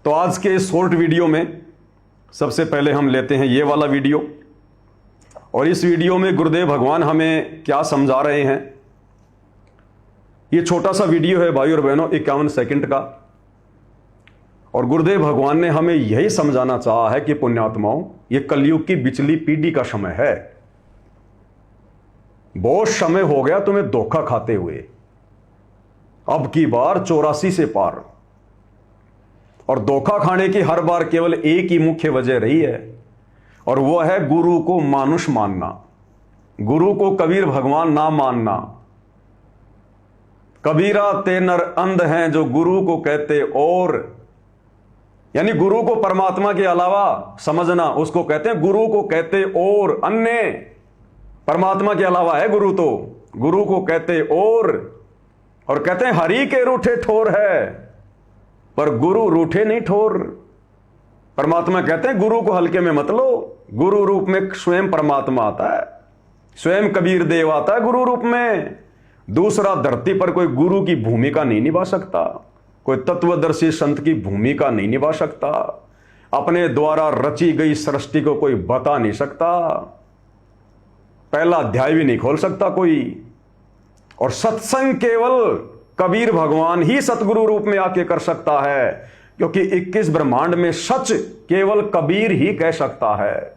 तो आज के शॉर्ट वीडियो में सबसे पहले हम लेते हैं ये वाला वीडियो, और इस वीडियो में गुरुदेव भगवान हमें क्या समझा रहे हैं। ये छोटा सा वीडियो है भाई और बहनों, 51 सेकंड का, और गुरुदेव भगवान ने हमें यही समझाना चाहा है कि पुण्यात्माओं, ये कलयुग की बिचली पीढ़ी का समय है। बहुत समय हो गया तुम्हें धोखा खाते हुए, अब की बार 84 से पार। और धोखा खाने की हर बार केवल एक ही मुख्य वजह रही है, और वह है गुरु को मानुष मानना, गुरु को कबीर भगवान ना मानना। कबीरा ते नर अंध हैं जो गुरु को कहते, और यानी गुरु को परमात्मा के अलावा समझना, उसको कहते हैं गुरु को कहते और अन्य। परमात्मा के अलावा है गुरु, तो गुरु को कहते और कहते हैं हरि के रूठे ठोर है, पर गुरु रूठे नहीं ठोर। परमात्मा कहते हैं गुरु को हल्के में मत लो, गुरु रूप में स्वयं परमात्मा आता है, स्वयं कबीर देव आता है गुरु रूप में। दूसरा धरती पर कोई गुरु की भूमिका नहीं निभा सकता, कोई तत्वदर्शी संत की भूमिका नहीं निभा सकता, अपने द्वारा रची गई सृष्टि को कोई बता नहीं सकता, पहला अध्याय भी नहीं खोल सकता कोई। और सत्संग केवल कबीर भगवान ही सतगुरु रूप में आके कर सकता है, क्योंकि 21 ब्रह्मांड में सच केवल कबीर ही कह सकता है।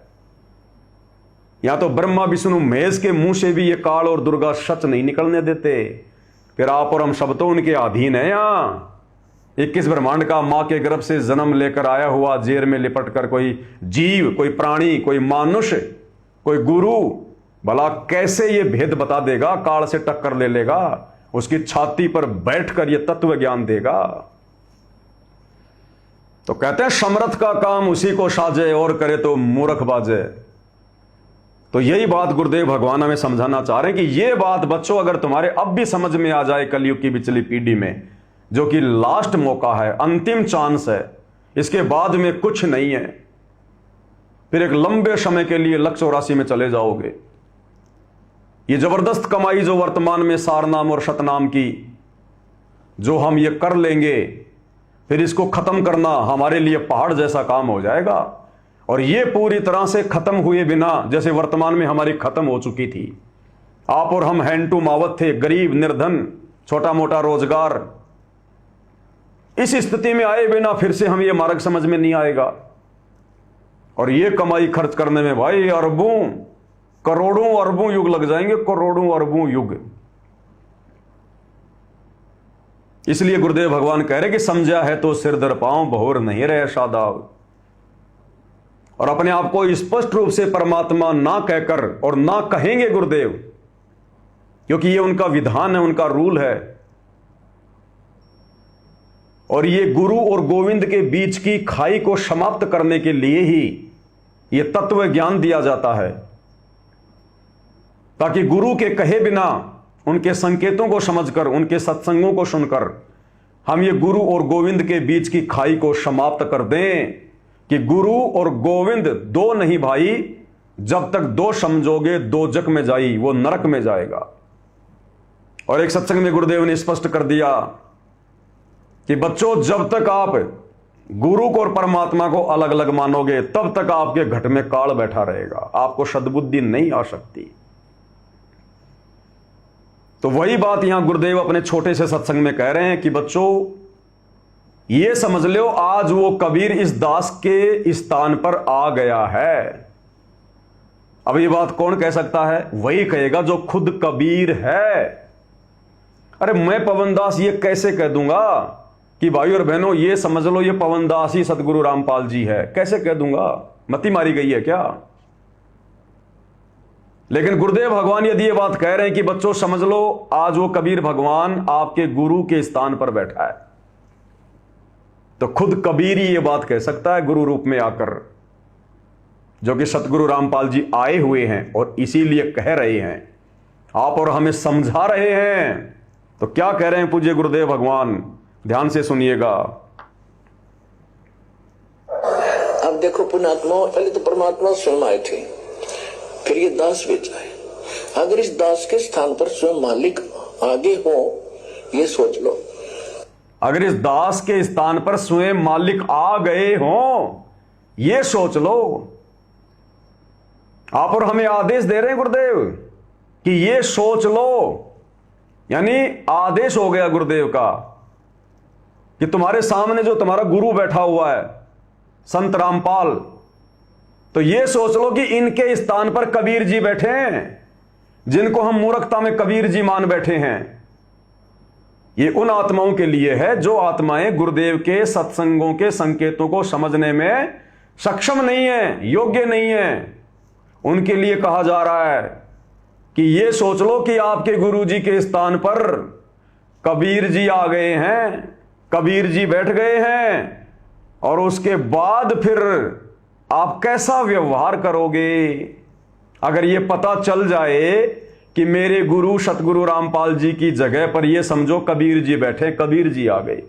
या तो ब्रह्मा विष्णु महेश के मुंह से भी ये काल और दुर्गा सच नहीं निकलने देते, फिर आप और हम सब तो उनके अधीन है। यहां 21 ब्रह्मांड का मां के गर्भ से जन्म लेकर आया हुआ, जेर में लिपट कर कोई जीव, कोई प्राणी, कोई मानुष, कोई गुरु, भला कैसे ये भेद बता देगा, काल से टक्कर ले लेगा, उसकी छाती पर बैठकर ये तत्व ज्ञान देगा। तो कहते हैं समर्थ का काम उसी को साजे, और करे तो मूर्ख बाजे। तो यही बात गुरुदेव भगवान हमें समझाना चाह रहे हैं कि ये बात बच्चों अगर तुम्हारे अब भी समझ में आ जाए, कलयुग की बिचली पीढ़ी में, जो कि लास्ट मौका है, अंतिम चांस है, इसके बाद में कुछ नहीं है, फिर एक लंबे समय के लिए लक्ष्य 84 में चले जाओगे। ये जबरदस्त कमाई जो वर्तमान में सारनाम और शतनाम की जो हम ये कर लेंगे, फिर इसको खत्म करना हमारे लिए पहाड़ जैसा काम हो जाएगा। और ये पूरी तरह से खत्म हुए बिना, जैसे वर्तमान में हमारी खत्म हो चुकी थी। आप और हम हैंड टू मावत थे, गरीब, निर्धन, छोटा मोटा रोजगार। इस स्थिति में आए बिना फिर से हम ये मार्ग समझ में नहीं आएगा। और ये कमाई खर्च करने में भाई अरबों, करोड़ों अरबों युग लग जाएंगे, करोड़ों अरबों युग। इसलिए गुरुदेव भगवान कह रहे कि समझा है तो सिर दर पांव, बहुर नहीं रहे शादाब। और अपने आप को स्पष्ट रूप से परमात्मा ना कहकर और ना कहेंगे गुरुदेव, क्योंकि ये उनका विधान है, उनका रूल है। और ये गुरु और गोविंद के बीच की खाई को समाप्त करने के लिए ही ये तत्व ज्ञान दिया जाता है, ताकि गुरु के कहे बिना, उनके संकेतों को समझकर, उनके सत्संगों को सुनकर हम ये गुरु और गोविंद के बीच की खाई को समाप्त कर दें कि गुरु और गोविंद दो नहीं भाई, जब तक दो समझोगे दो जग में जाई, वो नरक में जाएगा। और एक सत्संग में गुरुदेव ने स्पष्ट कर दिया कि बच्चों, जब तक आप गुरु को और परमात्मा को अलग अलग मानोगे, तब तक आपके घट में काल बैठा रहेगा, आपको सद्बुद्धि नहीं आ सकती। तो वही बात यहां गुरुदेव अपने छोटे से सत्संग में कह रहे हैं कि बच्चों, ये समझ लो आज वो कबीर इस दास के स्थान पर आ गया है। अब ये बात कौन कह सकता है? वही कहेगा जो खुद कबीर है। अरे मैं पवन दास ये कैसे कह दूंगा कि भाई और बहनों ये समझ लो ये पवन दास ही सतगुरु रामपाल जी है? कैसे कह दूंगा? मती मारी गई है क्या? लेकिन गुरुदेव भगवान यदि ये बात कह रहे हैं कि बच्चों समझ लो आज वो कबीर भगवान आपके गुरु के स्थान पर बैठा है, तो खुद कबीर ही ये बात कह सकता है गुरु रूप में आकर, जो कि सतगुरु रामपाल जी आए हुए हैं और इसीलिए कह रहे हैं, आप और हमें समझा रहे हैं। तो क्या कह रहे हैं पूज्य गुरुदेव भगवान? ध्यान से सुनिएगा। अब देखो पुण्यात्मा, पहले तो परमात्मा स्वयं आए थे, फिर ये दास भेजा है। अगर इस दास के स्थान पर स्वयं मालिक आगे हो, ये सोच लो। अगर इस दास के स्थान पर स्वयं मालिक आ गए हों, यह सोच लो। आप और हमें आदेश दे रहे हैं गुरुदेव कि यह सोच लो, यानी आदेश हो गया गुरुदेव का कि तुम्हारे सामने जो तुम्हारा गुरु बैठा हुआ है संत रामपाल, तो यह सोच लो कि इनके स्थान पर कबीर जी बैठे हैं, जिनको हम मूर्खता में कबीर जी मान बैठे हैं। ये उन आत्माओं के लिए है जो आत्माएं गुरुदेव के सत्संगों के संकेतों को समझने में सक्षम नहीं है, योग्य नहीं है। उनके लिए कहा जा रहा है कि यह सोच लो कि आपके गुरु जी के स्थान पर कबीर जी आ गए हैं, कबीर जी बैठ गए हैं, और उसके बाद फिर आप कैसा व्यवहार करोगे। अगर यह पता चल जाए कि मेरे गुरु सतगुरु रामपाल जी की जगह पर यह समझो कबीर जी बैठे, कबीर जी आ गए,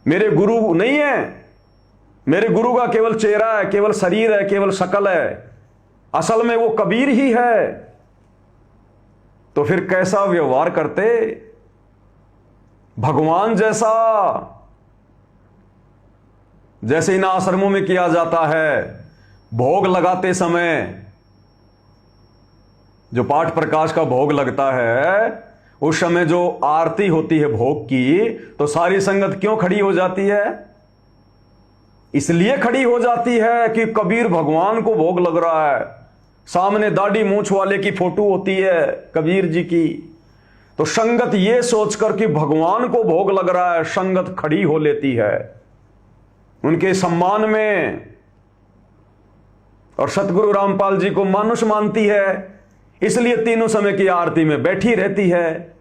मेरे गुरु नहीं है, मेरे गुरु का केवल चेहरा है, केवल शरीर है, केवल शक्ल है, असल में वो कबीर ही है, तो फिर कैसा व्यवहार करते। भगवान जैसा, जैसे इन आश्रमों में किया जाता है, भोग लगाते समय जो पाठ प्रकाश का भोग लगता है, उस समय जो आरती होती है भोग की, तो सारी संगत क्यों खड़ी हो जाती है? इसलिए खड़ी हो जाती है कि कबीर भगवान को भोग लग रहा है, सामने दाढ़ी मूंछ वाले की फोटो होती है कबीर जी की, तो संगत ये सोचकर कि भगवान को भोग लग रहा है, संगत खड़ी हो लेती है उनके सम्मान में, और सतगुरु रामपाल जी को मानुष मानती है, इसलिए तीनों समय की आरती में बैठी रहती है।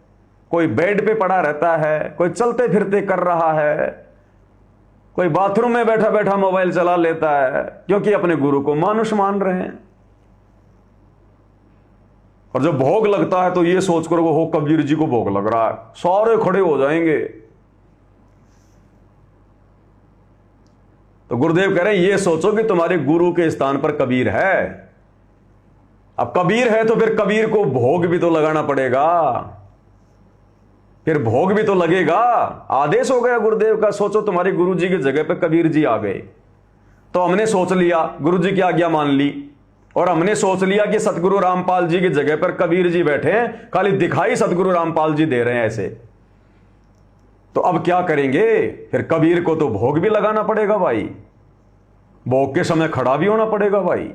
कोई बेड पे पड़ा रहता है, कोई चलते फिरते कर रहा है, कोई बाथरूम में बैठा बैठा मोबाइल चला लेता है, क्योंकि अपने गुरु को मानुष मान रहे हैं। और जब भोग लगता है तो ये सोचकर वो हो कबीर जी को भोग लग रहा है, सारे खड़े हो जाएंगे। तो गुरुदेव कह रहे हैं ये सोचो कि तुम्हारे गुरु के स्थान पर कबीर है। अब कबीर है तो फिर कबीर को भोग भी तो लगाना पड़ेगा, फिर भोग भी तो लगेगा। आदेश हो गया गुरुदेव का, सोचो तुम्हारे गुरु जी की जगह पर कबीर जी आ गए, तो हमने सोच लिया, गुरु जी की आज्ञा मान ली, और हमने सोच लिया कि सतगुरु रामपाल जी की जगह पर कबीर जी बैठे हैं, खाली दिखाई सतगुरु रामपाल जी दे रहे हैं ऐसे। तो अब क्या करेंगे? फिर कबीर को तो भोग भी लगाना पड़ेगा भाई, भोग के समय खड़ा भी होना पड़ेगा भाई,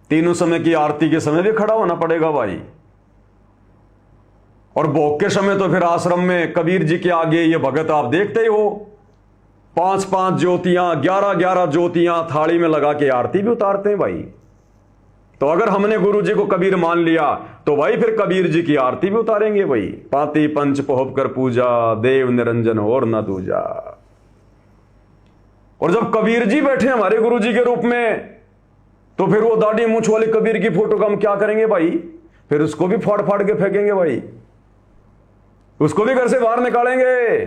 तीनों समय की आरती के समय भी खड़ा होना पड़ेगा भाई, और भोग के समय तो फिर आश्रम में कबीर जी के आगे ये भगत आप देखते ही हो, 5-5 ज्योतियां, 11-11 ज्योतियां थाली में लगा के आरती भी उतारते हैं भाई। तो अगर हमने गुरु जी को कबीर मान लिया तो भाई फिर कबीर जी की आरती भी उतारेंगे भाई। पाती पंच पोहब कर पूजा, देव निरंजन और न दूजा। और जब कबीर जी बैठे हमारे गुरु जी के रूप में, तो फिर वो दाढ़ी मूंछ वाले कबीर की फोटो का हम क्या करेंगे भाई? फिर उसको भी फाड़ फाड़ के फेंकेंगे भाई, उसको भी घर से बाहर निकालेंगे।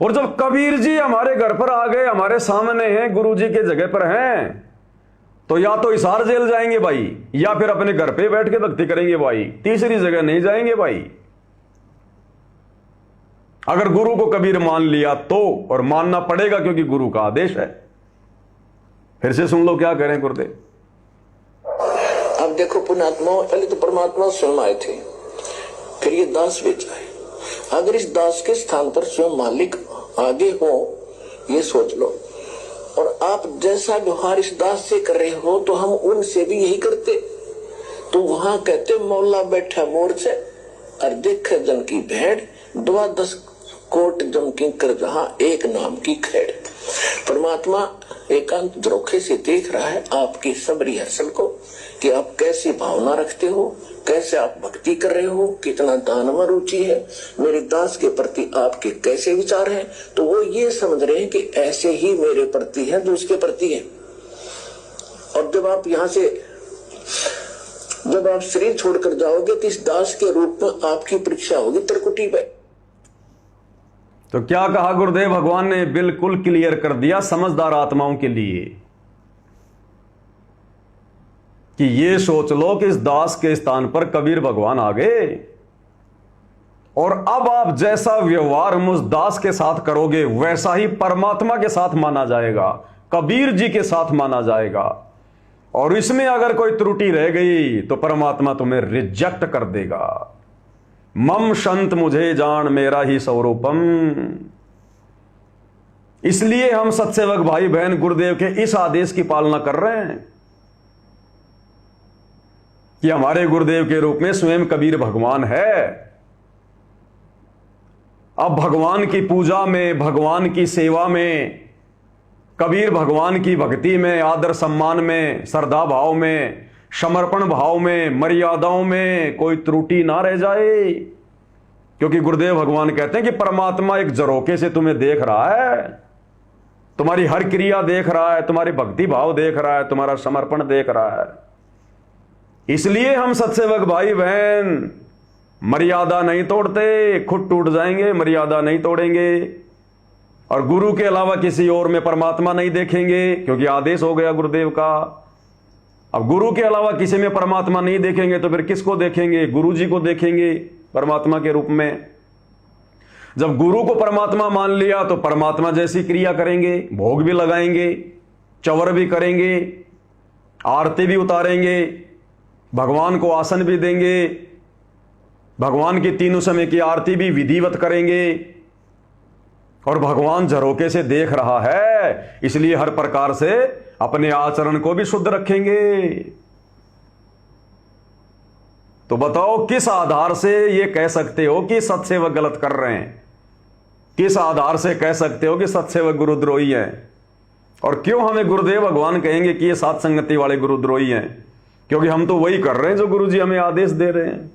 और जब कबीर जी हमारे घर पर आ गए, हमारे सामने हैं, गुरु जी के जगह पर हैं, तो या तो हिसार जेल जाएंगे भाई, या फिर अपने घर पे बैठ के भक्ति करेंगे भाई, तीसरी जगह नहीं जाएंगे भाई। अगर गुरु को कबीर मान लिया तो, और मानना पड़ेगा क्योंकि गुरु का आदेश है। फिर से सुन लो क्या कह रहे हैं गुरुदेव। अब देखो पुण्यात्मा, पहले तो परमात्मा स्वयं आए थे, फिर ये दास बेच आए। अगर इस दास के स्थान पर स्वयं मालिक आगे हो, ये सोच लो, और आप जैसा व्यवहार इस दास से कर रहे हो तो हम उनसे भी यही करते। तो वहां कहते मौला बैठा मोर से, और देखे जन की भेड़, 10 कोट जम की कर जहां एक नाम की खेड़। परमात्मा एकांत द्रोखे से देख रहा है आपकी सब रिहर्सल को, कि आप कैसी भावना रखते हो, कैसे आप भक्ति कर रहे हो, कितना दान में रुचि है, मेरे दास के प्रति आपके कैसे विचार हैं। तो वो ये समझ रहे हैं कि ऐसे ही मेरे प्रति है जो उसके प्रति है। और जब आप यहाँ से, जब आप शरीर छोड़कर जाओगे तो इस दास के रूप में आपकी परीक्षा होगी त्रिकुटी पे। तो क्या कहा गुरुदेव भगवान ने? बिल्कुल क्लियर कर दिया समझदार आत्माओं के लिए कि ये सोच लो कि इस दास के स्थान पर कबीर भगवान आ गए, और अब आप जैसा व्यवहार मुझ दास के साथ करोगे वैसा ही परमात्मा के साथ माना जाएगा, कबीर जी के साथ माना जाएगा। और इसमें अगर कोई त्रुटि रह गई तो परमात्मा तुम्हें रिजेक्ट कर देगा। मम संत मुझे जान मेरा ही स्वरूपम। इसलिए हम सत्सेवक भाई बहन गुरुदेव के इस आदेश की पालना कर रहे हैं कि हमारे गुरुदेव के रूप में स्वयं कबीर भगवान है। अब भगवान की पूजा में, भगवान की सेवा में, कबीर भगवान की भक्ति में, आदर सम्मान में, श्रद्धा भाव में, समर्पण भाव में, मर्यादाओं में कोई त्रुटि ना रह जाए। क्योंकि गुरुदेव भगवान कहते हैं कि परमात्मा एक झरोके से तुम्हें देख रहा है, तुम्हारी हर क्रिया देख रहा है, तुम्हारी भक्ति भाव देख रहा है, तुम्हारा समर्पण देख रहा है। इसलिए हम सत्सेवक भाई बहन मर्यादा नहीं तोड़ते, खुद टूट जाएंगे, मर्यादा नहीं तोड़ेंगे और गुरु के अलावा किसी और में परमात्मा नहीं देखेंगे, क्योंकि आदेश हो गया गुरुदेव का। अब गुरु के अलावा किसी में परमात्मा नहीं देखेंगे तो फिर किसको देखेंगे? गुरु जी को देखेंगे परमात्मा के रूप में। जब गुरु को परमात्मा मान लिया तो परमात्मा जैसी क्रिया करेंगे, भोग भी लगाएंगे, चवर भी करेंगे, आरती भी उतारेंगे, भगवान को आसन भी देंगे, भगवान की तीनों समय की आरती भी विधिवत करेंगे। और भगवान झरोके से देख रहा है, इसलिए हर प्रकार से अपने आचरण को भी शुद्ध रखेंगे। तो बताओ किस आधार से ये कह सकते हो कि सत्सेवक गलत कर रहे हैं? किस आधार से कह सकते हो कि सत्सेवक गुरुद्रोही हैं? और क्यों हमें गुरुदेव भगवान कहेंगे कि ये सात संगति वाले गुरुद्रोही हैं? क्योंकि हम तो वही कर रहे हैं जो गुरु जी हमें आदेश दे रहे हैं।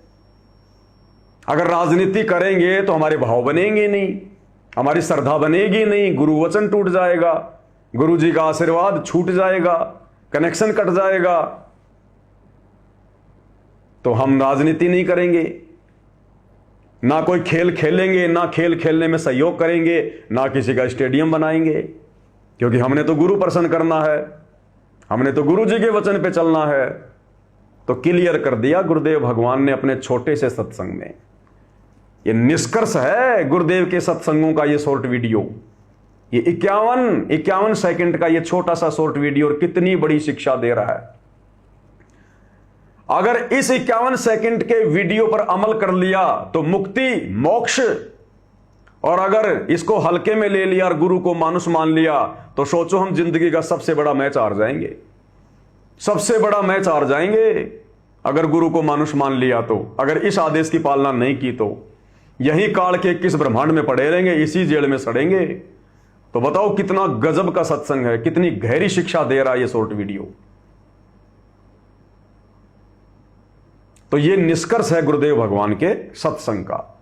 अगर राजनीति करेंगे तो हमारे भाव बनेंगे नहीं, हमारी श्रद्धा बनेगी नहीं, गुरु वचन टूट जाएगा, गुरु जी का आशीर्वाद छूट जाएगा, कनेक्शन कट जाएगा। तो हम राजनीति नहीं करेंगे, ना कोई खेल खेलेंगे, ना खेल खेलने में सहयोग करेंगे, ना किसी का स्टेडियम बनाएंगे, क्योंकि हमने तो गुरु प्रसन्न करना है, हमने तो गुरु जी के वचन पे चलना है। तो क्लियर कर दिया गुरुदेव भगवान ने अपने छोटे से सत्संग में। ये निष्कर्ष है गुरुदेव के सत्संगों का ये शॉर्ट वीडियो। ये 51 सेकंड का ये छोटा सा शॉर्ट वीडियो और कितनी बड़ी शिक्षा दे रहा है। अगर इस 51 सेकंड के वीडियो पर अमल कर लिया तो मुक्ति, मोक्ष, और अगर इसको हल्के में ले लिया और गुरु को मानुष मान लिया तो सोचो हम जिंदगी का सबसे बड़ा मैच हार जाएंगे, सबसे बड़ा मैच हार जाएंगे। अगर गुरु को मानुष मान लिया तो, अगर इस आदेश की पालना नहीं की तो यही काल के किस ब्रह्मांड में पड़े रहेंगे, इसी जेल में सड़ेंगे। तो बताओ कितना गजब का सत्संग है, कितनी गहरी शिक्षा दे रहा है ये शॉर्ट वीडियो। तो ये निष्कर्ष है गुरुदेव भगवान के सत्संग का।